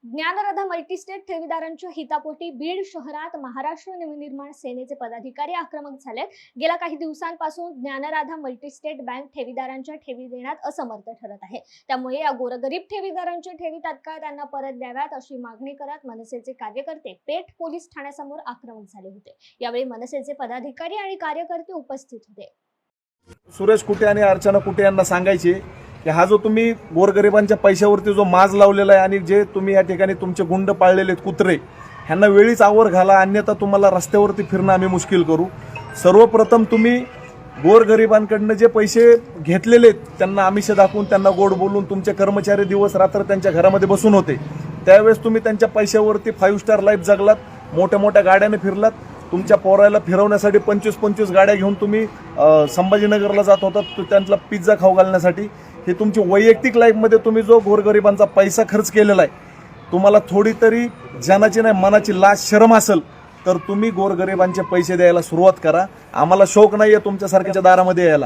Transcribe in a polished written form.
Dnyanradha multi-state ठेवीदारांच्या हितापोटी Beed शहरात महाराष्ट्र नवनिर्माण सेनेचे पदाधिकारी आक्रमक झालेत। गेल्या काही दिवसांपासून ज्ञानराधा मल्टीस्टेट बँक ठेवीदारांच्या ठेवी देण्यात असमर्थ ठरत आहे। त्यामुळे या गोरगरीब ठेवीदारांच्या ठेवी तात्काळ त्यांना परत द्याव्यात अशी मागणी करत मनसेचे कार्यकर्ते पेठ पोलीस ठाण्यासमोर आक्रमक झाले होते। यावेळी मनसेचे पदाधिकारी आणि कार्यकर्ते उपस्थित होते। सुरेश कुटे आणि अर्चना कुटे यांना सांगायचे की हा जो तुम्ही गोरगरिबांच्या पैशावरती जो माज लावलेला आहे आणि जे तुम्ही या ठिकाणी तुमचे गुंड पाळलेले कुत्रे ह्यांना वेळीच आवर घाला, अन्यथा तुम्हाला रस्त्यावरती फिरणं आम्ही मुश्किल करू। सर्वप्रथम तुम्ही गोरगरिबांकडनं जे पैसे घेतलेले आहेत त्यांना आमिष दाखवून, त्यांना गोड बोलून, तुमचे कर्मचारी दिवस रात्र त्यांच्या घरामध्ये बसून होते, त्यावेळेस तुम्ही त्यांच्या पैशावरती 5 स्टार लाईफ जगलात, मोठ्या मोठ्या गाड्याने फिरलात, तुमच्या पोराला फिरवण्यासाठी 25 गाड्या घेऊन तुम्ही संभाजीनगरला जात होतात त्यांना पिझ्झा खाऊ घालण्यासाठी। हे तुमची वैयक्तिक लाईफमध्ये तुम्ही जो गोरगरिबांचा पैसा खर्च केलेला आहे, तुम्हाला थोडी तरी जनाची नाही मनाची लाज शरम असेल तर तुम्ही गोरगरिबांचे पैसे द्यायला सुरुवात करा। आम्हाला शौक नाहीये तुमच्यासारख्याच्या दारामध्ये यायला।